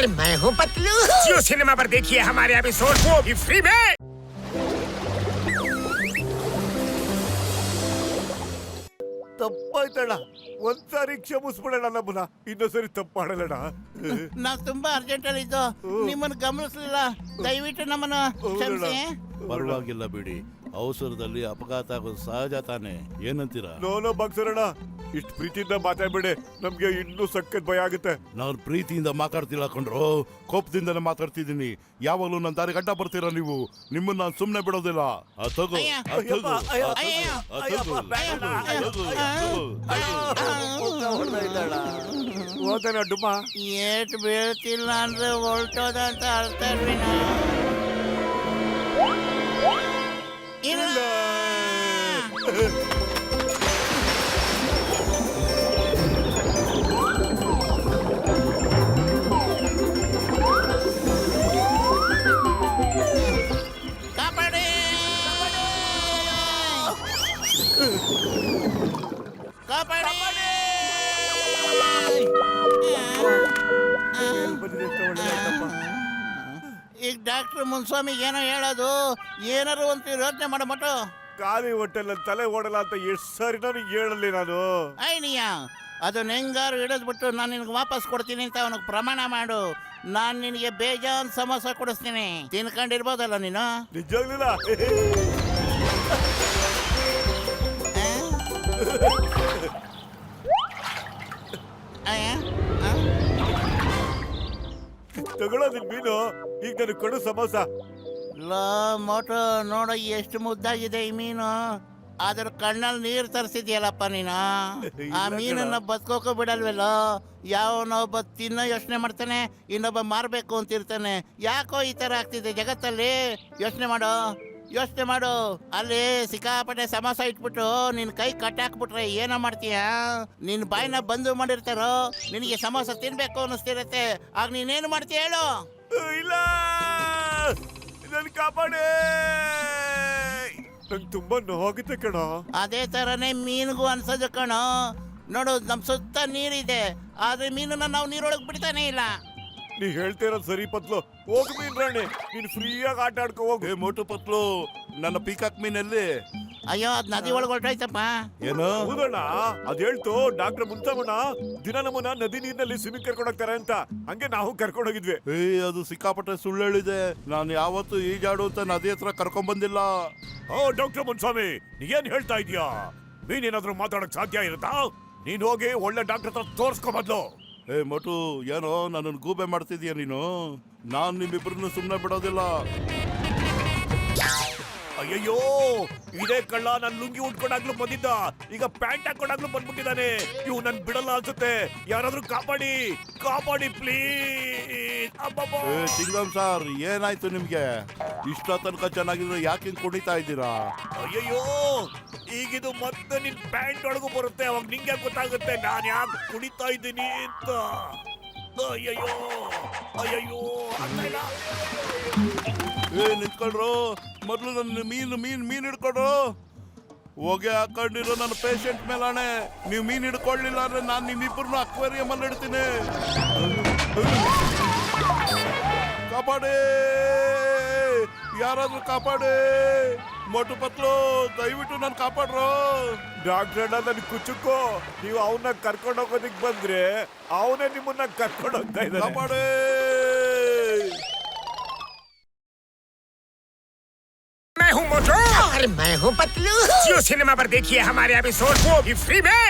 और मैं हूँ पतलू। जियो सिनेमा पर देखिए हमारे एपिसोड, वो भी फ्री में। ತಪ್ಪಾಯ್ತಣ್ಣ, ಒಂದ್ಸಾರಿ ಕ್ಷಮಿಸ್ಬಿಡೋಣ ನಮ್ಮನ್ನ, ಇನ್ನೊಂದ್ಸರಿ ತಪ್ಪು ಮಾಡಲ್ಲಣ್ಣ. ನಾವ್ ತುಂಬಾ ಅರ್ಜೆಂಟ್ ಅಲ್ಲಿ ಇದ್ದು ನಿಮ್ಮನ್ನ ಗಮನಿಸ್ಲಿಲ್ಲ, ದಯವಿಟ್ಟು ನಮ್ಮನ್ನ ಕ್ಷಮಿಸಿ. ಪರವಾಗಿಲ್ಲ ಬಿಡಿ, ಅವಸರದಲ್ಲಿ ಅಪಘಾತ ಆಗೋದು ಸಹಜ ತಾನೆ, ಏನಂತೀರಾ? ನೋನೋ ಬಾಕ್ಸರಣ್ಣ, ಇಷ್ಟು ಪ್ರೀತಿಯಿಂದ ಮಾತಾಡ್ಬೇಡಿ, ನಮ್ಗೆ ಇನ್ನೂ ಸಖತ್ ಭಯ ಆಗುತ್ತೆ. ನಾನು ಪ್ರೀತಿಯಿಂದ ಮಾತಾಡ್ತಿಲ್ಲ ಕೊಂಡ್ರು, ಕೋಪದಿಂದನೇ ಮಾತಾಡ್ತಿದ್ದೀನಿ. ಯಾವಾಗಲೂ ನನ್ನ ದಾರಿ ಗಡ್ಡ ಬರ್ತೀರಾ ನೀವು, ನಿಮ್ಮನ್ನ ನಾನು ಸುಮ್ಮನೆ ಬಿಡೋದಿಲ್ಲ. ಹೋದನ ಡುಮ್ಮ ಏಟ್ ಬೀಳ್ತಿಲ್ಲ ಅಂದ್ರೆ ಹೊಲ್ಟೋದ ಅಂತ ಅರ್ಥ ಇರ್ವಿನ. ಇಲ್ಲ ಕಾಪಾಡಿ ಕಾಪಾಡಿ. ಈಗ ಡಾಕ್ಟರ್ ಮುನ್ಸ್ವಾಮಿ ಏನೋ ಹೇಳೋದು, ಏನಾರು ಒಂದು ಯೋಚನೆ ಮಾಡಮಟ್ಟು. ಖಾಲಿ ಹೊಟ್ಟೆಲ್ಲ ತಲೆ ಓಡಲ್ಲ ಅಂತ ಎಷ್ಟು ಸಾರಿ ನನಗೆ ಹೇಳಲಿ ನಾನು. ಐನಿಯ ಅದನ್ನ ಹೆಂಗಾರು ಹಿಡಿದ್ಬಿಟ್ಟು ನಾನು ನಿನಗೆ ವಾಪಸ್ ಕೊಡ್ತೀನಿ ಅಂತ ಅವನಿಗೆ ಪ್ರಮಾಣ ಮಾಡು. ನಾನು ನಿನಗೆ ಬೇಜಾನ್ ಸಮೋಸ ಕೊಡಿಸ್ತೀನಿ, ತಿನ್ಕೊಂಡಿರ್ಬೋದಲ್ಲ ನೀನು. ನಿಜವಾಗ್ಲಿಲ್ಲ ತಗೊಳ್ಳೋದಿನ್ ಮೀನು, ಈಗ ನನಗೆ ಕೊಡು ಸಮೋಸ. ಮೋಟೋ ನೋಡ ಎಷ್ಟು ಮುದ್ದಾಗಿದೆ ಈ ಮೀನು, ಅದ್ರ ಕಣ್ಣಲ್ಲಿ ನೀರು ತರಿಸಿದ್ಯಲ್ಲಪ್ಪ ನೀನು. ಆ ಮೀನನ್ನ ಬದುಕೋಕೆ ಬಿಡಲ್ವಲ್ಲ. ಯಾವನೊಬ್ಬ ತಿನ್ನೋ ಯೋಚನೆ ಮಾಡ್ತಾನೆ, ಇನ್ನೊಬ್ಬ ಮಾರ್ಬೇಕು ಅಂತಿರ್ತಾನೆ. ಯಾಕೋ ಈ ತರ ಆಗ್ತಿದೆ ಜಗತ್ತಲ್ಲಿ? ಯೋಚನೆ ಮಾಡು. ಅಲ್ಲಿ ಸಿಕ್ಕಾಪಟ್ಟೆ ಸಮೋಸ ಇಟ್ಬಿಟ್ಟು ನಿನ್ ಕೈ ಕಟ್ಟಾಕ್ಬಿಟ್ರೆ ಏನೋ ಮಾಡ್ತೀಯ? ನಿನ್ ಬಾಯಿನ ಬಂದು ಮಾಡಿರ್ತಾರೋ, ನಿನಗೆ ಸಮೋಸ ತಿನ್ಬೇಕು ಅನ್ನಿಸ್ತಿರತ್ತೆ, ಆಗ ನೀನೇನು ಮಾಡ್ತೀಯ ಹೇಳು? ಇಲ್ಲ, ನನ್ ಕಾಪಾಡಿ, ನಂಗೆ ತುಂಬಾ ನೋವಾಗುತ್ತೆ ಕಣ. ಅದೇ ತರನೇ ಮೀನಿಗೂ ಅನ್ಸೋದು ಕಣೋ. ನೋಡು, ನಮ್ ಸುತ್ತ ನೀರಿದೆ, ಆದ್ರೆ ಮೀನನ್ನ ನಾವು ನೀರೊಳಗೆ ಬಿಡ್ತಾನೆ ಇಲ್ಲ. ನೀ ಹೇಳ್ತಿರೋ ಸರಿ ಪತ್ಲು, ಹೋಗ್ ಮೀನ್ ರಾಣಿ, ನೀನ್ ಫ್ರೀಯಾಗಿ ಆಟ ಆಡ್ಕೊ ಹೋಗು. ಮೋಟು ಪತ್ಲು, ನನ್ನ ಪೀಕಾಕ್ ಮೀನಲ್ಲಿ. ಅಯ್ಯೋ, ಅದ್ ನದಿ ಒಳಗೆ ಹೊರಟೋಯ್ತಪ್ಪ. ಏನು? ಹೌದಣ್ಣ, ಅದ್ ಹೇಳ್ತು ಡಾಕ್ಟರ್ ಮುನ್ಸಮ್ಮಣ್ಣ, ದಿನ ನಮ್ಮನ್ನ ನದಿ ನೀರಿನಲ್ಲಿ ಸ್ವಿಮ್ಮಿಂಗ್ ಕರ್ಕೊಂಡು ಹೋಗ್ತಾರೆ ಅಂತ. ಹಂಗೆ ನಾವು ಕರ್ಕೊಂಡು ಹೋಗಿದ್ವಿ. ಅದು ಸಿಕ್ಕಾಪಟ್ಟೆ ಸುಳ್ಳು ಹೇಳಿದೆ. ನಾನು ಯಾವತ್ತು ಈಜಾಡು ಅಂತ ನದಿ ಹತ್ರ ಕರ್ಕೊಂಡ್ ಬಂದಿಲ್ಲ. ಓ ಡಾಕ್ಟರ್ ಮುನ್ಸ್ವಾಮಿ, ಏನ್ ಹೇಳ್ತಾ ಇದೀಯಾ? ನೀನೇನಾದ್ರೂ ಮಾತಾಡಕ್ ಸಾಧ್ಯ ಇರುತ್ತಾ? ನೀನ್ ಹೋಗಿ ಒಳ್ಳೆ ಡಾಕ್ಟರ್ ಹತ್ರ ತೋರ್ಸ್ಕೊ ಮೊದ್ಲು. ಮೋಟು, ಏನೋ ನನ್ನನ್ನು ಗೂಬೆ ಮಾಡ್ತಿದೀಯ ನೀನು. ನಾನು ನಿಮ್ಮಿಬ್ಬರನ್ನು ಸುಮ್ಮನೆ ಬಿಡೋದಿಲ್ಲ. ಅಯ್ಯಯ್ಯೋ, ಇದೇ ಕಳ್ಳ ನನ್ ಲುಂಗಿ ಉಟ್ಕೊಂಡಾಗ್ಲೂ ಬಂದಿದ್ದ, ಈಗ ಪ್ಯಾಂಟ್ ಹಾಕೊಂಡಾಗ್ಲೂ ಬಂದ್ಬಿಟ್ಟಿದ್ದಾನೆ. ಇವ್ ನನ್ ಬಿಡಲ್ಲ ಅನ್ಸುತ್ತೆ. ಯಾರಾದ್ರೂ ಕಾಪಾಡಿ ಪ್ಲೀಸ್. ಚಿಂಗಮ್ ಸಾರ್, ಏನಾಯ್ತು ನಿಮ್ಗೆ? ಇಷ್ಟ ತನಕ ಚೆನ್ನಾಗಿದ್ರೆ ಯಾಕೆ ಕುಣಿತಾ ಇದ್ದೀರಾ? ಅಯ್ಯಯ್ಯೋ, ಈಗಿದು ಮತ್ತೆ ನಿನ್ ಪ್ಯಾಂಟ್ ಒಳಗೂ ಬರುತ್ತೆ, ಅವಾಗ ನಿಂಗೆ ಗೊತ್ತಾಗುತ್ತೆ ನಾನ್ ಯಾಕೆ ಕುಣಿತಾ ಇದ್ದೀನಿ ಅಂತ. ಅಯ್ಯಯ್ಯೋ ನಿಂತ್ಕೊಳ್ರು, ಮೊದ್ಲು ನನ್ನ ಮೀನ್ ಹಿಡ್ಕೊಡ್ರು. ಹೊಗೆ ಹಾಕೊಂಡಿರೋ ನನ್ನ ಪೇಷಂಟ್ ಮೇಲಾಣೆ, ನೀವು ಮೀನ್ ಹಿಡ್ಕೊಳ್ಳಿಲ್ಲ ಅಂದ್ರೆ ನಾನು ನಿಮ್ಮಿಬ್ಬರನ್ನು ಅಕ್ವೇರಿಯಂ ಅಲ್ಲಿ ಇಡ್ತೀನಿ. ಕಾಪಾಡಿ, ಯಾರಾದ್ರೂ ಕಾಪಾಡಿ. ಮೋಟು ಪತ್ಲು, ದಯವಿಟ್ಟು ನಾನು ಕಾಪಾಡ್ರು. ಡಾಕ್ಟರ್ ನನ್ ಕುಚುಕೋ, ನೀವು ಅವನ್ನ ಕರ್ಕೊಂಡು ಹೋಗೋದಿಕ್ ಬಂದ್ರೆ ಅವನೇ ನಿಮ್ಮನ್ನ ಕರ್ಕೊಂಡು ಹೋಗ್ತಾ ಇದ್ದಾರೆ. ಕಾಪಾಡಿ. मैं हूँ मोटू और मैं हूँ पतलू। जियो सिनेमा पर देखिए हमारे एपिसोड, वो भी फ्री में।